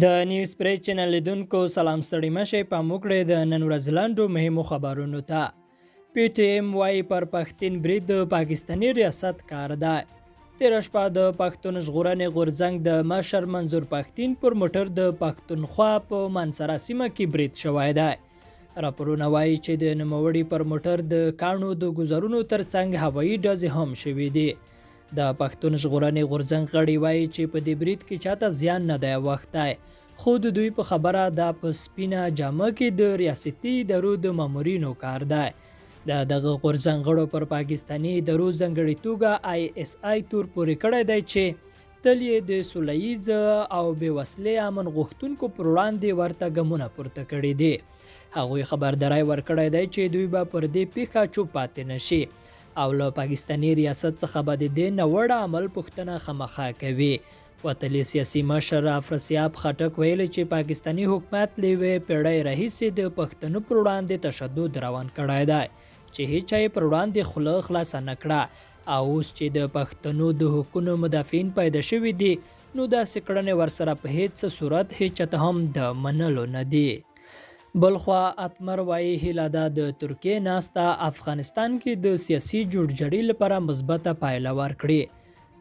د نیوز پریس چینل لیدونکو سلام ستړي مشه په موکړه د نن ورځ لاندو مهمو خبرونو ته پی ټی ایم وايي پر پښتون برید د پاکستاني ریاست کار ده. تیر شپه د پښتون ژغورنې غورځنګ د مشر منظور پښتين پر موټر د پښتونخوا په منصره سیمه کې برید شوی دی. راپورونه وایي چې د نوموړي پر موټر د کاڼو د ګزارونو ترڅنګ هوایي ډزې هم شوې دي. د پښتون ژغورنې غورځنګ غړي وایي چې په دې برید کې چاته زیان نه دی اوښتی، خو د دوی په خبره دا په سپینه جامه کې د ریاستي ادارو د مامورینو کار دی. د دغه غورځنګ غړو پر پاکستاني ادارو ځانګړې توګه ISI تور پورې کړی دی چې تل یې د سوله ییز او بې وسلې امن غوښتونکو پر وړاندې ورته ګامونه پورته کړي دي. هغوی خبرداری ورکړی دی چې دوی به پر دې پیښه چوپ پاتې نشي او له پاکستاني ریاست څخه به د دې ناوړه عمل پوښتنه خامخا کوي. وتلي سیاسي مشر افراسیاب خټک ویلي چې پاکستاني حکومت له یوې پیړۍ راهیسې د پښتنو پر وړاندې تشدد روان کړی دی چې هیڅ چا یې پر وړاندې خوله خلاصه نه کړه، او اوس چې د پښتنو د حقونو مدافعین پیدا شوي دي نو داسې کړنې ورسره په هیڅ صورت هیڅ چاته هم د منلو نه دي. بلخوا اتمر وایي هیله ده د ترکیې ناسته افغانستان کې د سیاسي جوړجاړي لپاره مثبته پایله ورکړي.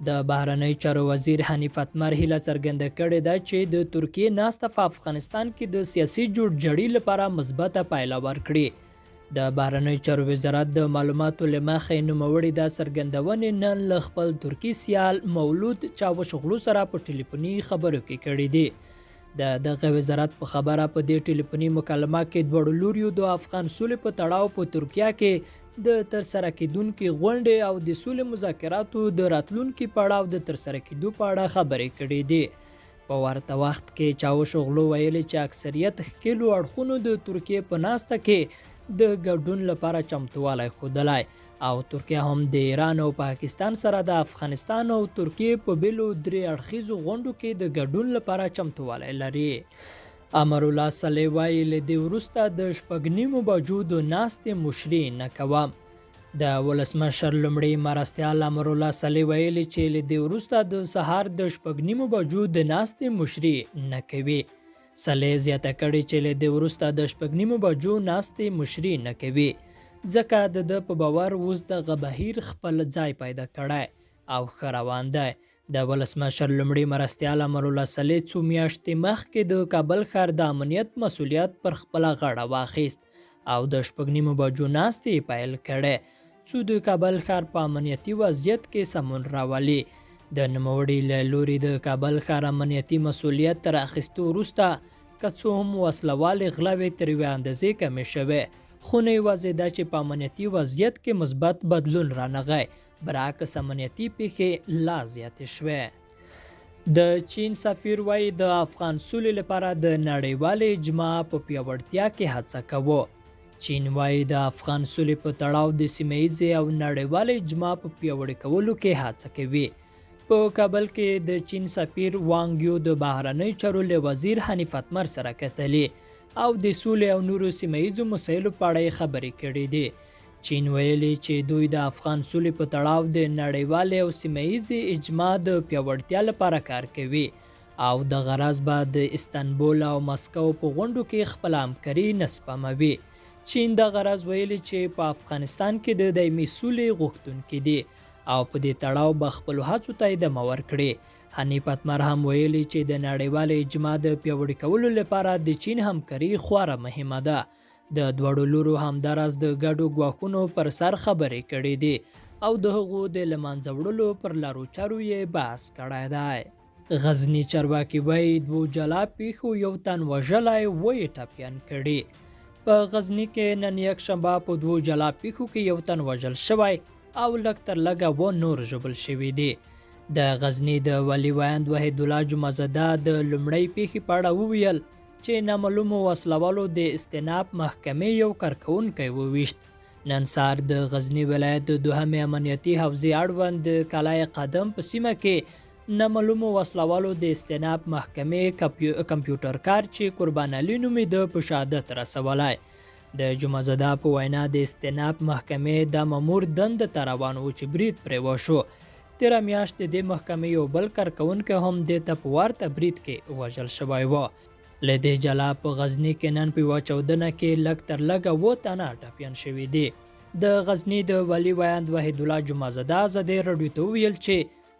د بهرنی چارو وزیر حنیف اتمر هیله څرګنده کړې ده چې د ترکیې ناسته په افغانستان کې د سیاسي جوړجاړي لپاره مثبته پایله ورکړي. د بهرنی چارو وزارت د معلوماتو له مخې نوموړي دا څرګندونې نن له خپل ترکي سیال مولود چاوشغلو سره په ټلیفوني خبرو کې کړې دي. د دغه وزارت په خبره په دې ټلیفوني مکالمه کې دواړو لوریو د افغان سولې په تړاو په ترکیه کې د ترسره کېدونکې غونډې او د سولې مذاکراتو د راتلونکي پړاو د ترسره کېدو په اړه خبرې کړې دي. په ورته وخت کې چاوشغلو ویلي چې اکثریت ښکېلو اړخونو د ترکیې په ناسته کې د ګډون لپاره چمتوالی ښودلی، او ترکیه هم د ایران او پاکستان سره د افغانستان او ترکیې په بیلو درې اړخیزو غونډو کې د ګډون لپاره چمتوالی لري. امرالله صالح وایي له دې وروسته د 6.5 بجو د ناستې مشري نه کوم. د ولسمشر لومړي مرستیال امرالله صالح ویلي چې له دې وروسته د سهار د 6.5 بجو د ناستې مشري نه کوي. صالح زیاته کړې چې له دې وروسته د 6.5 بجو ناستې مشري نه کوي ځکه د په باور اوس دغه بهیر خپل ځای پیدا کړی او ښه روان دی. د ولسمشر لومړي مرستیال امرالله صالح څو میاشتې مخکې د کابل ښار د امنیت مسؤلیت پر خپله غاړه واخیست او د 6.5 بجو ناستې پیل کړی څو د کابل ښار په امنیتي وضعیت کې سمون راولي. د نوموړي له لوري د کابل ښار امنیتي مسؤلیت تر اخیستو وروسته که څه هم وسلوالې غلاوې تر یوې اندازې کمې شوې، خو نه یوازې دا چې په امنیتي وضعیت کې مثبت بدلون رانغی، برعکس امنیتي پیښې لا زیاتې شوې. د چین سفیر وایي د افغان سولې لپاره د نړیوالې اجماع په پیاوړتیا کې هڅه کوو. چین وایي د افغان سولې په تړاو د سیمه ییزې او نړیوالې اجماع په پیاوړي کولو کې هڅه کوي. په کابل کې د چین سفیر وانګ یو د بهرنی چارو له وزیر حنیف اتمر سره کتلي او د سولې او نورو سیمه ییزو مسایلو په اړه خبرې کړې دي. چین ویلي چې دوی د افغان سولې په تړاو د نړیوالې او سیمه ییزې اجماع د پیاوړتیا لپاره کار کوي او د غرض به د استانبول او مسکو په غونډو کې خپل همکاري نه سپموي. چین د غرض ویلي چې په افغانستان کې د دایمي سولې غوښتونکي دي او په دې تړاو به خپلو هڅو ته ادامه ورکړي. حنیف اتمر هم ویلي چې د نړیوالې اجماع د پیاوړي کولو لپاره د چین همکاري خورا مهمه ده. د دواړو لورو همداراز د ګډو ګواښونو پر سر خبرې کړې دي او د هغو د له منځه وړلو پر لارو چارو یې بحث کړی دی. غزني چارواکي وایي 2 جلا پیښو یو تن وژلی ویې ټپیان کړي. په غزني کې نن یکشنبه په 2 جلا پیښو کې یو تن وژل شوی او لږ تر لږه و نور ژوبل شوي دي. د غزني د ولي ویاند وحید الله جمعزده د لومړۍ پیښې په اړه وویل چې نامعلومو وسلوالو د استیناف محکمې یو کارکوونکی وویشت. نن سهار د غزني ولایت د دوهمې امنیتي حوزې اړوند د کلای قدم په سیمه کې نامعلومو وسلوالو د استیناف محکمې کمپیوټر کار چې قربان علي نومېده په شهادت رسولی. د جمعزده په وینا د استیناف محکمې د مامور دنده ته روان و چې برید پرې وشو. تیره میاشت د دې محکمې یو بل کارکوونکی هم دې ته په ورته برید کې وژل شوی و. له دې جلا په غزني کې نن په یوه چاودنه کې لږ تر لږه 7 تنه ټپیان شوي دي. د غزني د والي ویاند وحید الله جمعه‌زاده ازادي راډیو ته وویل چې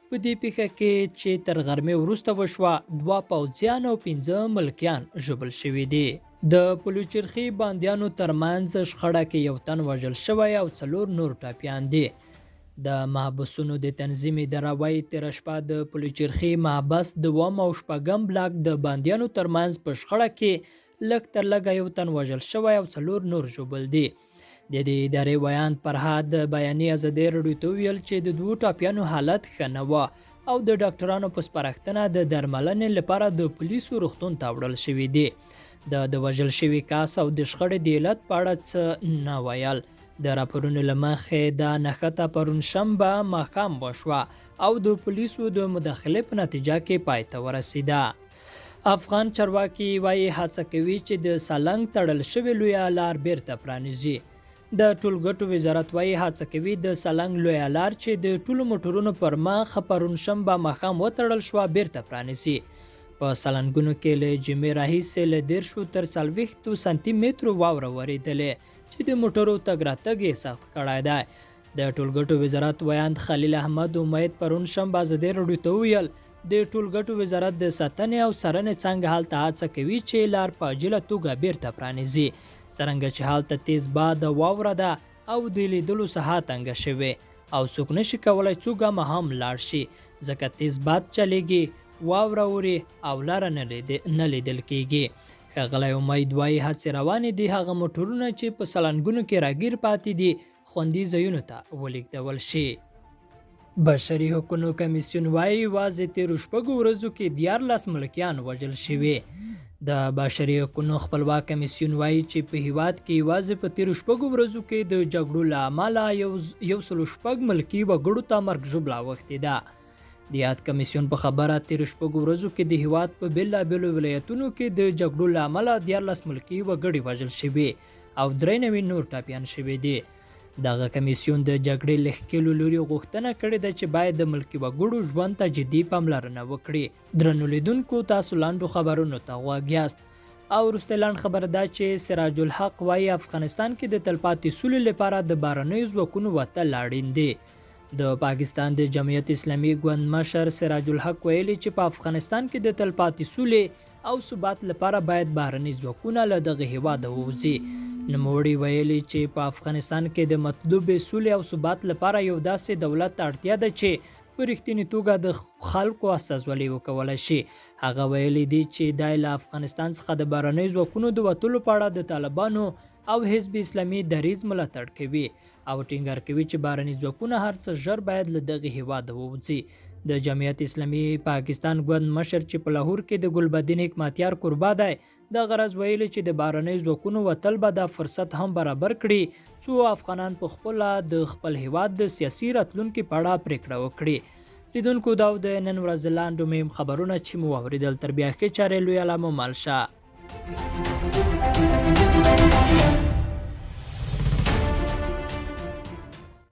په دې پیښه کې چې تر غرمې وروسته وشوه 2 پوځیان او 15 ملکیان ژوبل شوي دي. د پلوچرخي باندیانو ترمنځ شخړه کې یو تن وژل شوی او 4 نور ټپیان دي. د محبسونو د تنظیم اداره وایي تېره شپه د پلوچرخي محبس د 2 او 6 بلاک د باندیانو ترمنځ په شخړه کې لږ تر لږه یو تن وژل شوی او 4 نور ژوبل دي. د دې ادارې ویاند فرهاد بیاني ازادي راډیو ته وویل چې د 2 ټپیانو حالت ښه نه و او د ډاکټرانو په سپارښتنه د درملنې لپاره د پولیسو روغتون ته وړل شوي دي. د وژل شوي کس او د شخړې د علت په اړه څه نه ویل. د راپورونو له مخې دا نښته پرون شنبه ماښام وشوه او د پولیسو د مداخلې په نتیجه کې پای ته ورسېده. افغان چارواکي وایي هڅه کوي چې د سالنګ تړل شوې لویه لار بیرته پرانیزي. د ټولګټو وزارت وایي هڅه کوي د سالنګ لویه لار چې د ټولو موټرونو پر مخ پرون شنبه ماښام وتړل شوه بیرته پرانیزي. په سالنګونو کې له جمعې راهیسې له 10 تر 40 سانتي مترو واوره ورېدلې چې د موټرو تګ راتګ یې سخت کړی دی. د ټولګټو وزارت ویاند خلیل احمد امید پرون شنبه ازادي راډیو ته وویل د ټولګټو وزارت د ساتنې او څارنې څنګه هلته هڅه کوي چې لار په عاجله توګه بیرته پرانیزي. څرنګه چې هلته تیز باد واوره ده او د لیدلو ساحه تنګه شوې او څوک نشي کولی څو ګامه هم لاړ شي ځکه تیز باد چلیږي، واوره اوري او لاره نه لیدل کیږي. ښاغلی امید وایي هڅې روانې دي هغه موټرونه چې په سالنګونو کې راګیر پاتې دي خوندي ځایونو ته ولیږدول شي. بشري حقوقو کمیسیون وایي یوازې تېرو 6 ورځو کې 14 ملکیان وژل شوي. د بشري حقوقو خپلواک کمیسیون وایي چې په هیواد کې یوازې په تېرو 6 ورځو کې د جګړو له امله 106 ملکي وګړو ته مرګ ژوبله اوښتې ده. د یاد کمیسیون په خبره تېرو 6 ورځو کې د هیواد په بېلابېلو ولایتونو کې د جګړو له امله 14 ملکي وګړي وژل شوي او 93 نور ټپیان شوي دي. دغه کمیسیون د جګړې له ښکېلو لوري غوښتنه کړې ده چې باید د ملکي وګړو ژوند ته جدي پاملرنه وکړي. درنو لیدونکو تاسو لاندو خبرونو ته غوږ یاست او وروستی لاند خبر ده چې سراج الحق وایي افغانستان کې د تلپاتې سولې لپاره د بهرنیو ځواکونو وتل اړین دي. د پاکستان د جمعیت اسلامي ګوند مشر سراج الحق ویلي چې په افغانستان کې د تلپاتې سولې او ثبات لپاره باید بهرني ځواکونه له دغه هیواده ووځي. نوموړي ویلي چې په افغانستان کې د مطلوبې سولې او ثبات لپاره یو داسې دولت ته اړتیا ده چې په رښتینې توګه د خلکو استازولي وکولی شي. هغه ویلي دي چې دی له افغانستان څخه د بهرنیو ځواکونو د وتلو په اړه د طالبانو او حزب اسلامي دریځ ملاتړ کوي او ټینګار کوي چې بهرني ځواکونه هر څه ژر باید له دغه هیواده ووځي. د جمعیت اسلامي پاکستان ګوند مشر چې په لاهور کې د ګلبدین حکمتیار کوربه دی د غرض ویلي چې د بهرنیو ځواکونو وتل به دا فرصت هم برابر کړي څو افغانان په خپله د خپل هیواد د سیاسي راتلونکي په اړه پریکړه وکړي. لیدونکو دا د نن ورځې لاندو مهم خبرونه چې مو واورېدل. تر بیا ښې چارې لوی علامه مالشه.